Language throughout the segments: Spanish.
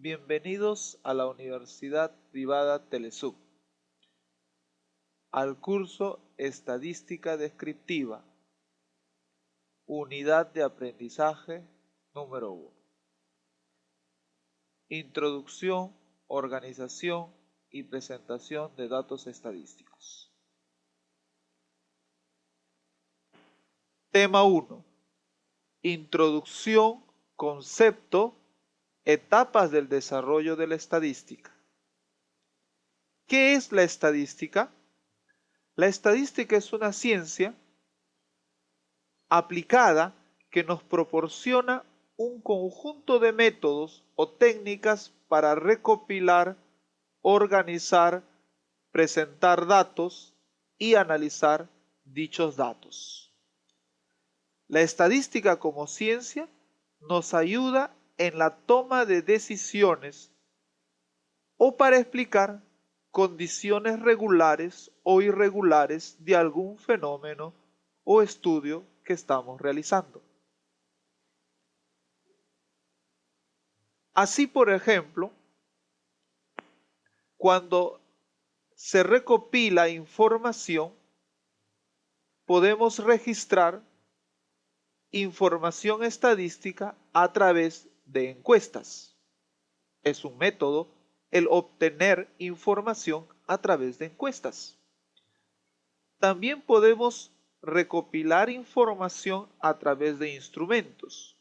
Bienvenidos a la Universidad Privada Telesub, al curso Estadística Descriptiva, Unidad de Aprendizaje número 1. Introducción, organización y presentación de datos estadísticos. Tema 1. Introducción, concepto, etapas del desarrollo de la estadística. ¿Qué es la estadística? La estadística es una ciencia aplicada que nos proporciona un conjunto de métodos o técnicas para recopilar, organizar, presentar datos y analizar dichos datos. La estadística como ciencia nos ayuda en la toma de decisiones o para explicar condiciones regulares o irregulares de algún fenómeno o estudio que estamos realizando. Así, por ejemplo, cuando se recopila información, podemos registrar información estadística a través de encuestas. Es un método el obtener información a través de encuestas. También podemos recopilar información a través de instrumentos.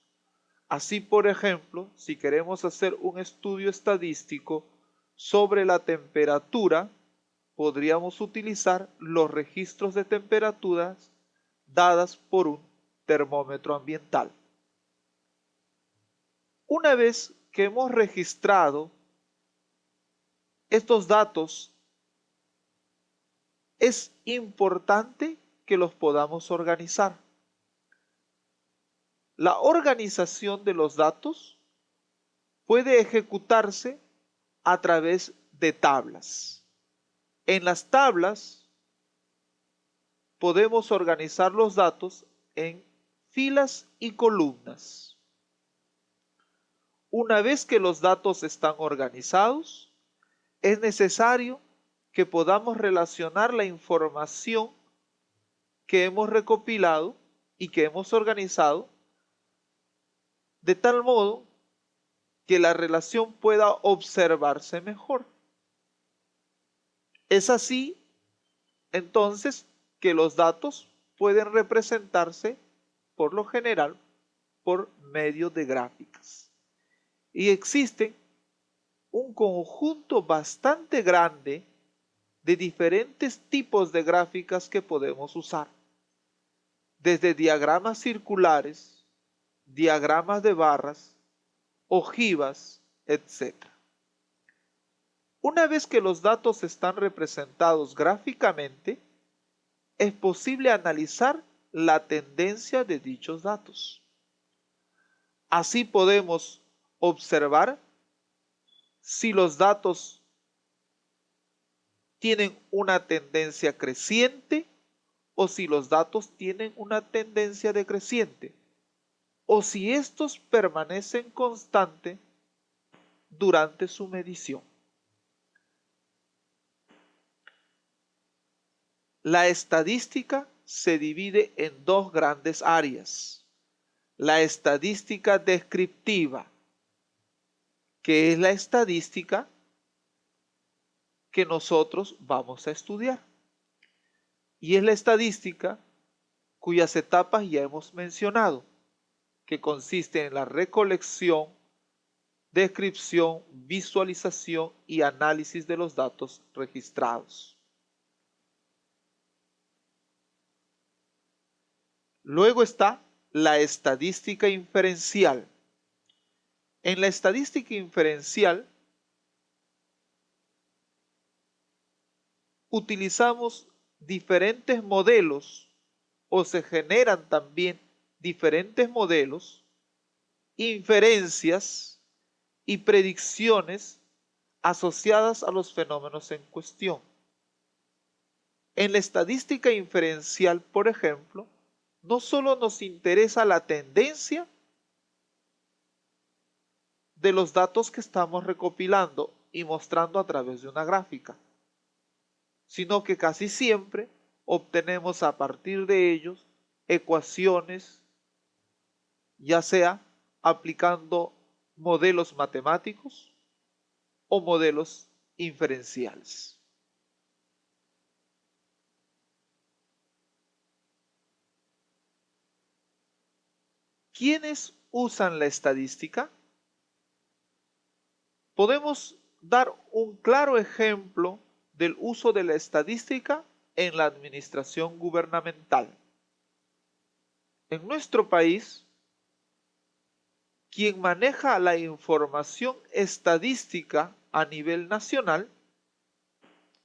Así, por ejemplo, si queremos hacer un estudio estadístico sobre la temperatura, podríamos utilizar los registros de temperaturas dadas por un termómetro ambiental. Una vez que hemos registrado estos datos, es importante que los podamos organizar. La organización de los datos puede ejecutarse a través de tablas. En las tablas podemos organizar los datos en filas y columnas. Una vez que los datos están organizados, es necesario que podamos relacionar la información que hemos recopilado y que hemos organizado de tal modo que la relación pueda observarse mejor. Es así, entonces, que los datos pueden representarse, por lo general, por medio de gráficas. Y existen un conjunto bastante grande de diferentes tipos de gráficas que podemos usar. Desde diagramas circulares, diagramas de barras, ojivas, etc. Una vez que los datos están representados gráficamente, es posible analizar la tendencia de dichos datos. Así podemos observar si los datos tienen una tendencia creciente o si los datos tienen una tendencia decreciente o si estos permanecen constantes durante su medición. La estadística se divide en dos grandes áreas. La estadística descriptiva, que es la estadística que nosotros vamos a estudiar. Y es la estadística cuyas etapas ya hemos mencionado, que consiste en la recolección, descripción, visualización y análisis de los datos registrados. Luego está la estadística inferencial. En la estadística inferencial utilizamos diferentes modelos o se generan también diferentes modelos, inferencias y predicciones asociadas a los fenómenos en cuestión. En la estadística inferencial, por ejemplo, no solo nos interesa la tendencia de los datos que estamos recopilando y mostrando a través de una gráfica, sino que casi siempre obtenemos a partir de ellos ecuaciones, ya sea aplicando modelos matemáticos o modelos inferenciales. ¿Quiénes usan la estadística? Podemos dar un claro ejemplo del uso de la estadística en la administración gubernamental. En nuestro país, quien maneja la información estadística a nivel nacional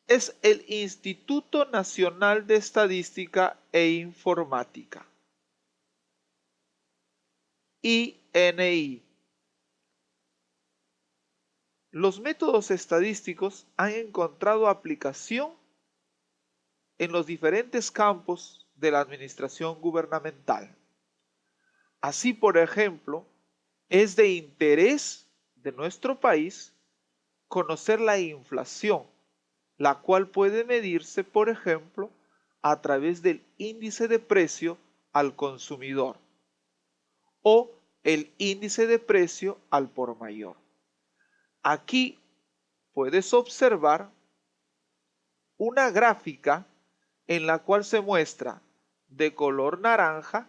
es el Instituto Nacional de Estadística e Informática, INI. Los métodos estadísticos han encontrado aplicación en los diferentes campos de la administración gubernamental. Así, por ejemplo, es de interés de nuestro país conocer la inflación, la cual puede medirse, por ejemplo, a través del índice de precio al consumidor o el índice de precio al por mayor. Aquí puedes observar una gráfica en la cual se muestra de color naranja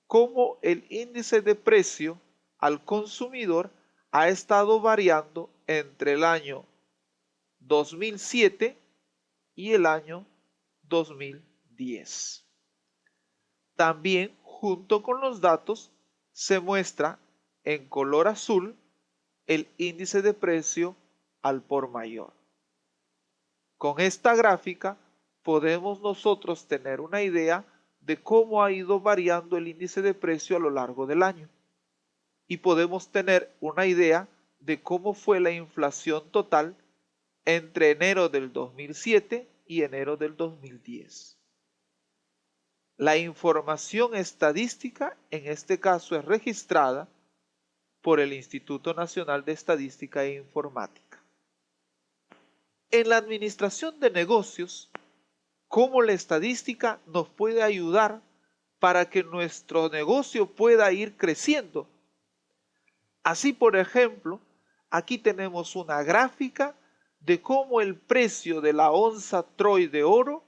cómo el índice de precio al consumidor ha estado variando entre el año 2007 y el año 2010. También, junto con los datos, se muestra en color azul el índice de precio al por mayor. Con esta gráfica podemos nosotros tener una idea de cómo ha ido variando el índice de precio a lo largo del año. Y podemos tener una idea de cómo fue la inflación total entre enero del 2007 y enero del 2010. La información estadística en este caso es registrada por el Instituto Nacional de Estadística e Informática. En la administración de negocios, ¿cómo la estadística nos puede ayudar para que nuestro negocio pueda ir creciendo? Así, por ejemplo, aquí tenemos una gráfica de cómo el precio de la onza Troy de oro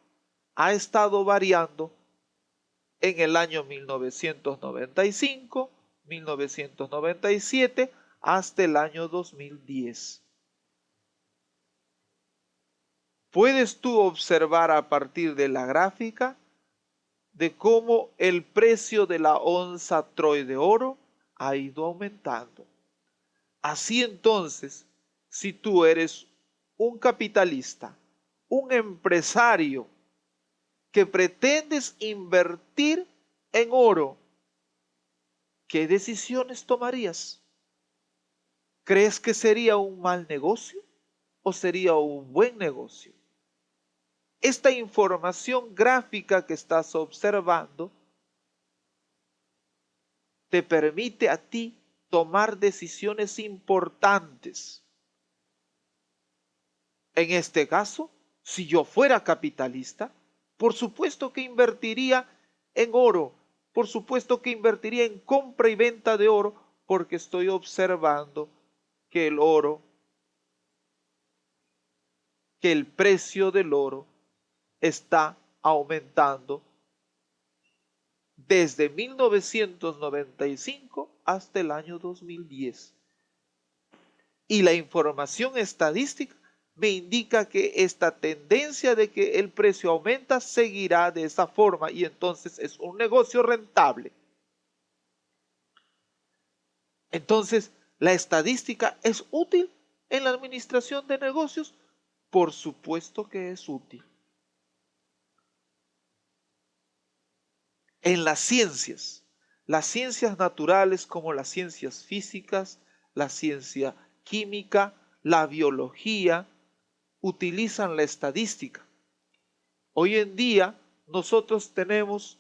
ha estado variando en el año 1995, 1997 hasta el año 2010. Puedes tú observar a partir de la gráfica de cómo el precio de la onza Troy de oro ha ido aumentando. Así entonces, si tú eres un capitalista, un empresario que pretendes invertir en oro, ¿qué decisiones tomarías? ¿Crees que sería un mal negocio o sería un buen negocio? Esta información gráfica que estás observando te permite a ti tomar decisiones importantes. En este caso, si yo fuera capitalista, por supuesto que invertiría en oro, por supuesto que invertiría en compra y venta de oro, porque estoy observando que el oro, que el precio del oro está aumentando desde 1995 hasta el año 2010. Y la información estadística me indica que esta tendencia de que el precio aumenta seguirá de esa forma y entonces es un negocio rentable. Entonces, ¿la estadística es útil en la administración de negocios? Por supuesto que es útil. En las ciencias naturales como las ciencias físicas, la ciencia química, la biología, utilizan la estadística. Hoy en día nosotros tenemos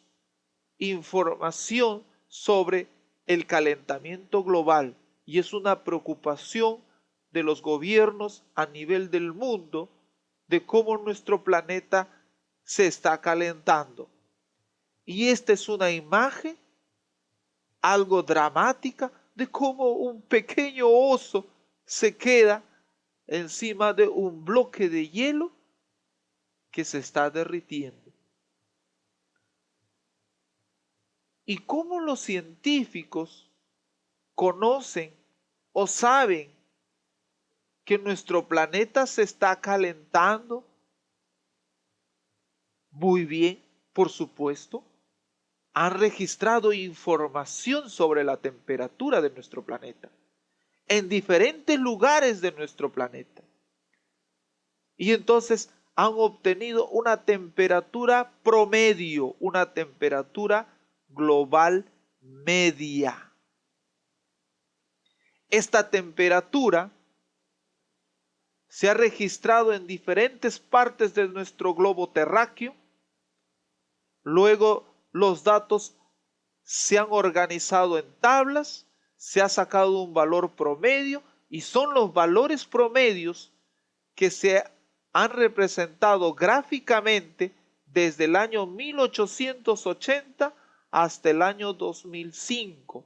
información sobre el calentamiento global y es una preocupación de los gobiernos a nivel del mundo de cómo nuestro planeta se está calentando. Y esta es una imagen algo dramática de cómo un pequeño oso se queda encima de un bloque de hielo que se está derritiendo. Y cómo los científicos conocen o saben que nuestro planeta se está calentando. Muy bien, por supuesto, han registrado información sobre la temperatura de nuestro planeta en diferentes lugares de nuestro planeta. Y entonces han obtenido una temperatura promedio, una temperatura global media. Esta temperatura se ha registrado en diferentes partes de nuestro globo terráqueo. Luego los datos se han organizado en tablas, se ha sacado un valor promedio y son los valores promedios que se han representado gráficamente desde el año 1880 hasta el año 2005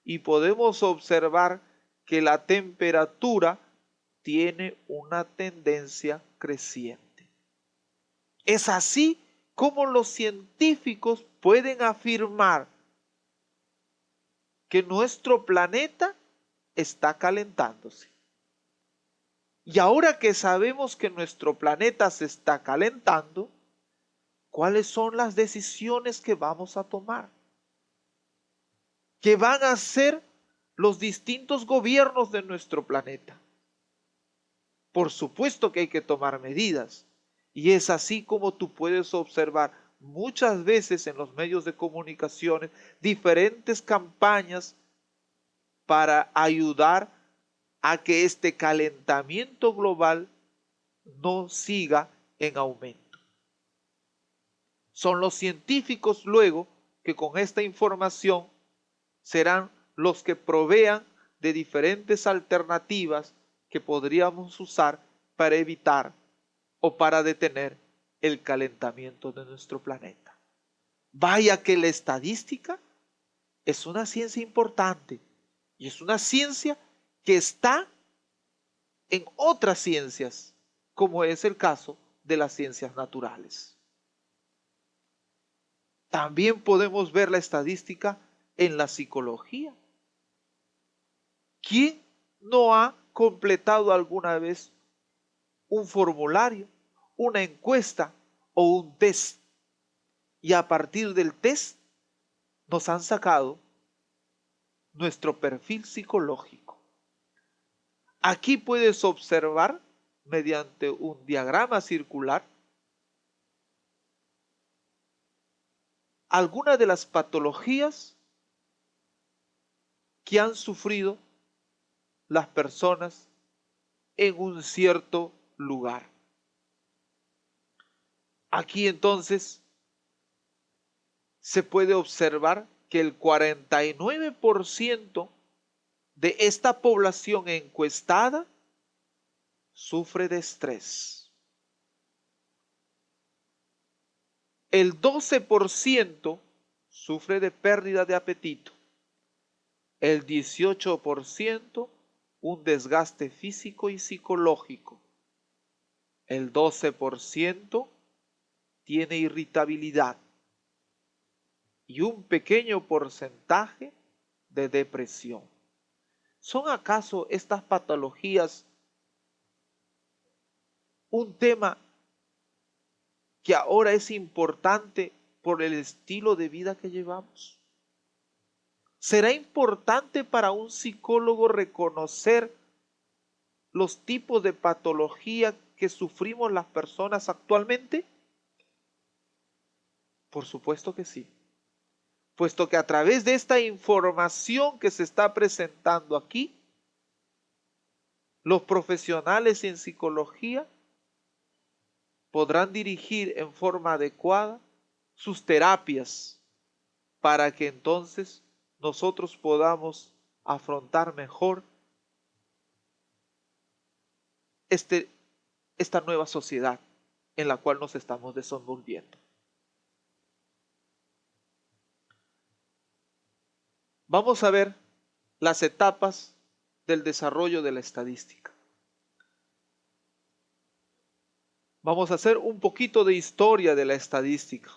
y podemos observar que la temperatura tiene una tendencia creciente. Es así como los científicos pueden afirmar que nuestro planeta está calentándose. Y ahora que sabemos que nuestro planeta se está calentando, ¿cuáles son las decisiones que vamos a tomar? ¿Qué van a hacer los distintos gobiernos de nuestro planeta? Por supuesto que hay que tomar medidas. Y es así como tú puedes observar muchas veces en los medios de comunicaciones diferentes campañas para ayudar a que este calentamiento global no siga en aumento. Son los científicos luego que con esta información serán los que provean de diferentes alternativas que podríamos usar para evitar o para detener el calentamiento de nuestro planeta. Vaya que la estadística es una ciencia importante y es una ciencia que está en otras ciencias, como es el caso de las ciencias naturales. También podemos ver la estadística en la psicología. ¿Quién no ha completado alguna vez un formulario, una encuesta o un test? Y a partir del test nos han sacado nuestro perfil psicológico. Aquí puedes observar mediante un diagrama circular algunas de las patologías que han sufrido las personas en un cierto lugar. Aquí entonces se puede observar que el 49% de esta población encuestada sufre de estrés. El 12% sufre de pérdida de apetito. El 18% un desgaste físico y psicológico. El 12% tiene irritabilidad. Y un pequeño porcentaje de depresión. ¿Son acaso estas patologías un tema que ahora es importante por el estilo de vida que llevamos? ¿Será importante para un psicólogo reconocer los tipos de patología que sufrimos las personas actualmente? Por supuesto que sí. Puesto que a través de esta información que se está presentando aquí, los profesionales en psicología podrán dirigir en forma adecuada sus terapias para que entonces nosotros podamos afrontar mejor esta nueva sociedad en la cual nos estamos desenvolviendo. Vamos a ver las etapas del desarrollo de la estadística. Vamos a hacer un poquito de historia de la estadística.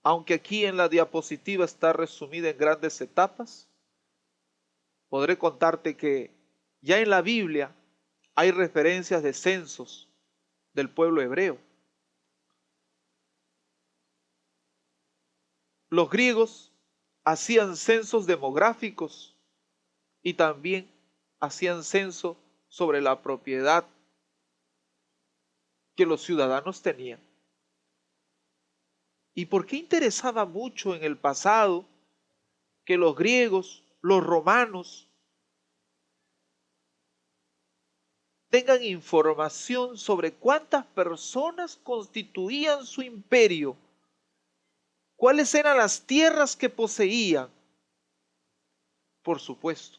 Aunque aquí en la diapositiva está resumida en grandes etapas, podré contarte que ya en la Biblia hay referencias de censos del pueblo hebreo. Los griegos hacían censos demográficos y también hacían censo sobre la propiedad que los ciudadanos tenían. ¿Y por qué interesaba mucho en el pasado que los griegos, los romanos, tengan información sobre cuántas personas constituían su imperio? ¿Cuáles eran las tierras que poseían? Por supuesto.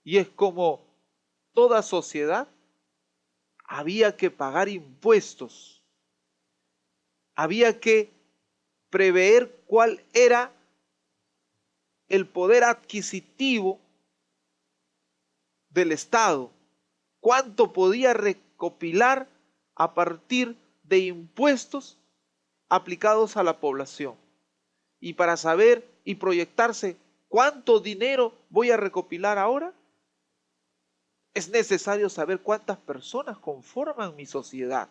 Y es como toda sociedad, había que pagar impuestos. Había que prever cuál era el poder adquisitivo del Estado, cuánto podía recopilar a partir de impuestos aplicados a la población. Y para saber y proyectarse cuánto dinero voy a recopilar ahora, es necesario saber cuántas personas conforman mi sociedad.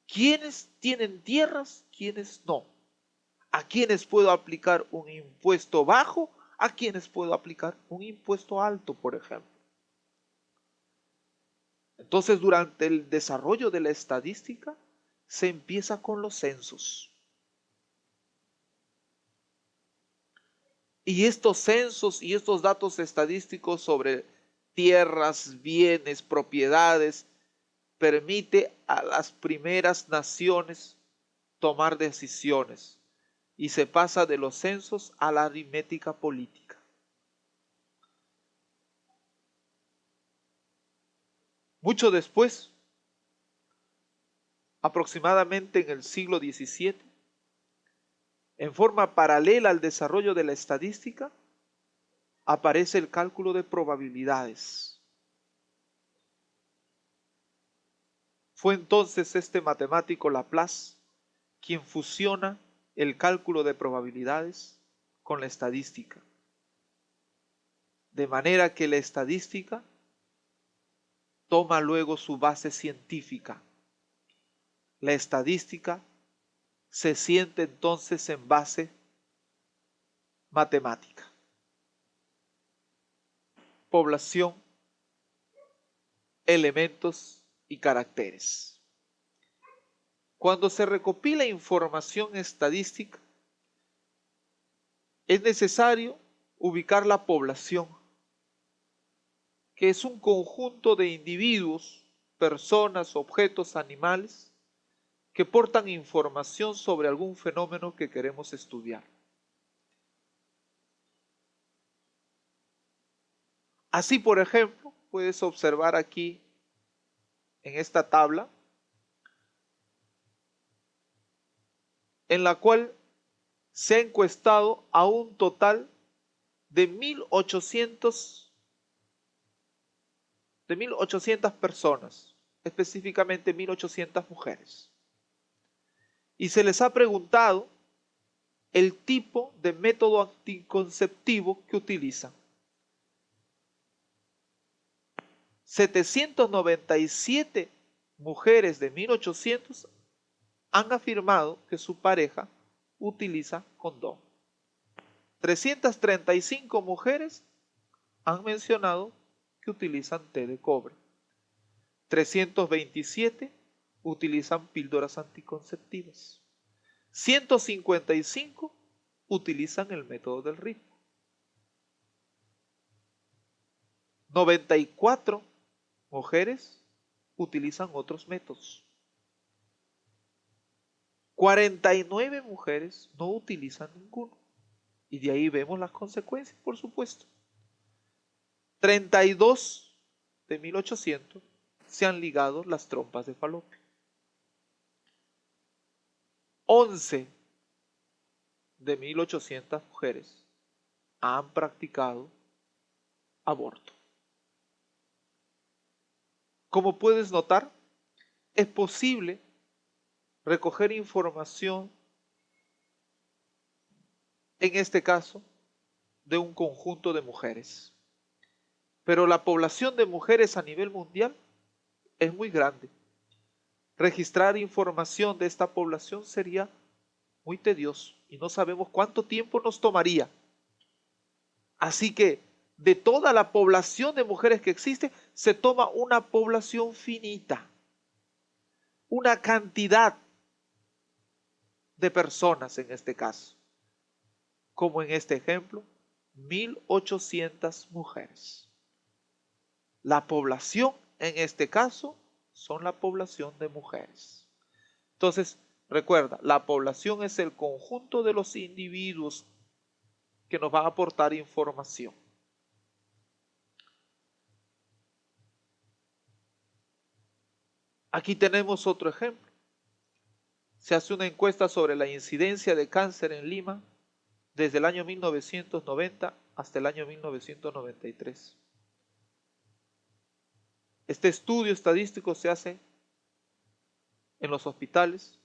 ¿Quiénes tienen tierras? ¿Quiénes no? ¿A quiénes puedo aplicar un impuesto bajo? ¿A quiénes puedo aplicar un impuesto alto, por ejemplo? Entonces, durante el desarrollo de la estadística, se empieza con los censos. Y estos censos y estos datos estadísticos sobre tierras, bienes, propiedades, permite a las primeras naciones tomar decisiones y se pasa de los censos a la aritmética política. Mucho después, aproximadamente en el siglo XVII, en forma paralela al desarrollo de la estadística, aparece el cálculo de probabilidades. Fue entonces este matemático Laplace quien fusiona el cálculo de probabilidades con la estadística. De manera que la estadística toma luego su base científica. La estadística se siente entonces en base matemática. Población, elementos y caracteres. Cuando se recopila información estadística, es necesario ubicar la población, que es un conjunto de individuos, personas, objetos, animales, que portan información sobre algún fenómeno que queremos estudiar. Así, por ejemplo, puedes observar aquí en esta tabla, en la cual se ha encuestado a un total de 1.800 personas, específicamente 1.800 mujeres. Y se les ha preguntado el tipo de método anticonceptivo que utilizan. 797 mujeres de 1.800 han afirmado que su pareja utiliza condón. 335 mujeres han mencionado que utilizan té de cobre. 327 utilizan píldoras anticonceptivas. 155 utilizan el método del ritmo. 94 mujeres utilizan otros métodos. 49 mujeres no utilizan ninguno. Y de ahí vemos las consecuencias, por supuesto. 32 de 1800 se han ligado las trompas de falopio. 11 de 1800 mujeres han practicado aborto. Como puedes notar, es posible recoger información, en este caso, de un conjunto de mujeres. Pero la población de mujeres a nivel mundial es muy grande. Registrar información de esta población sería muy tedioso y no sabemos cuánto tiempo nos tomaría. Así que de toda la población de mujeres que existe, se toma una población finita, una cantidad de personas en este caso, como en este ejemplo, 1800 mujeres. La población en este caso son la población de mujeres. Entonces, recuerda, la población es el conjunto de los individuos que nos van a aportar información. Aquí tenemos otro ejemplo. Se hace una encuesta sobre la incidencia de cáncer en Lima desde el año 1990 hasta el año 1993. Este estudio estadístico se hace en los hospitales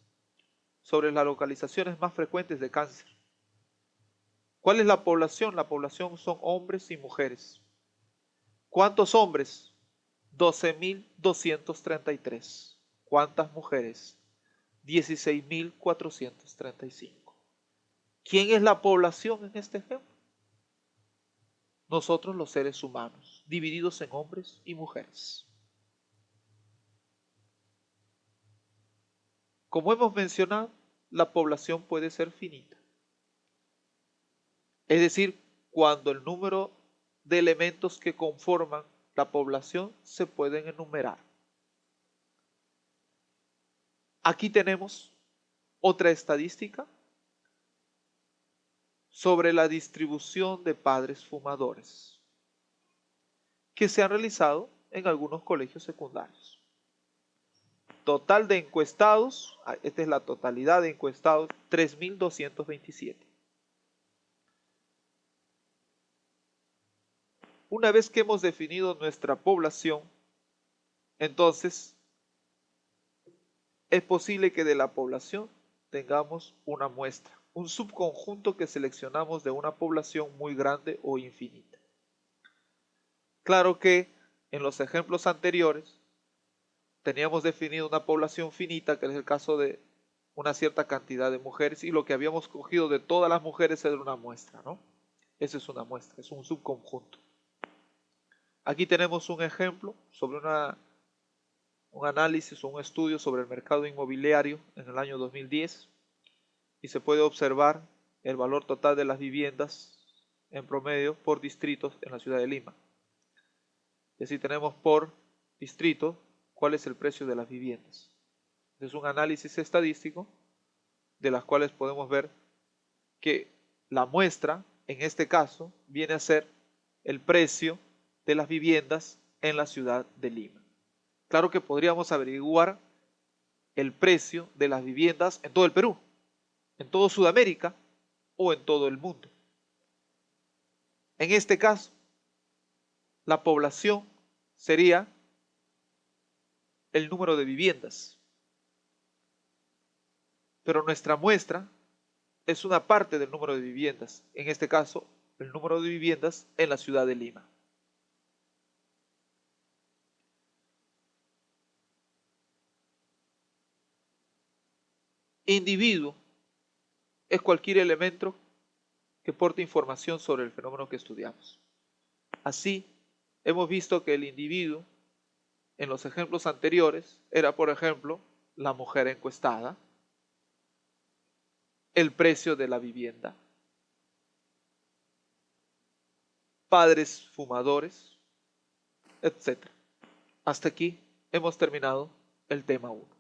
sobre las localizaciones más frecuentes de cáncer. ¿Cuál es la población? La población son hombres y mujeres. ¿Cuántos hombres? 12.233. ¿Cuántas mujeres? 16.435. ¿Quién es la población en este ejemplo? Nosotros los seres humanos, divididos en hombres y mujeres. Como hemos mencionado, la población puede ser finita. Es decir, cuando el número de elementos que conforman la población se pueden enumerar. Aquí tenemos otra estadística sobre la distribución de padres fumadores que se han realizado en algunos colegios secundarios. Total de encuestados, esta es la totalidad de encuestados, 3.227. Una vez que hemos definido nuestra población, entonces es posible que de la población tengamos una muestra, un subconjunto que seleccionamos de una población muy grande o infinita. Claro que en los ejemplos anteriores teníamos definido una población finita, que es el caso de una cierta cantidad de mujeres, y lo que habíamos cogido de todas las mujeres era una muestra, ¿no? Eso es una muestra, es un subconjunto. Aquí tenemos un ejemplo sobre un análisis o un estudio sobre el mercado inmobiliario en el año 2010 y se puede observar el valor total de las viviendas en promedio por distritos en la ciudad de Lima. Y así tenemos por distrito cuál es el precio de las viviendas. Es un análisis estadístico de las cuales podemos ver que la muestra, en este caso, viene a ser el precio de las viviendas en la ciudad de Lima. Claro que podríamos averiguar el precio de las viviendas en todo el Perú, en todo Sudamérica o en todo el mundo. En este caso, la población sería el número de viviendas. Pero nuestra muestra es una parte del número de viviendas, en este caso, el número de viviendas en la ciudad de Lima. Individuo es cualquier elemento que porte información sobre el fenómeno que estudiamos. Así, hemos visto que el individuo, en los ejemplos anteriores, era, por ejemplo, la mujer encuestada, el precio de la vivienda, padres fumadores, etc. Hasta aquí hemos terminado el tema 1.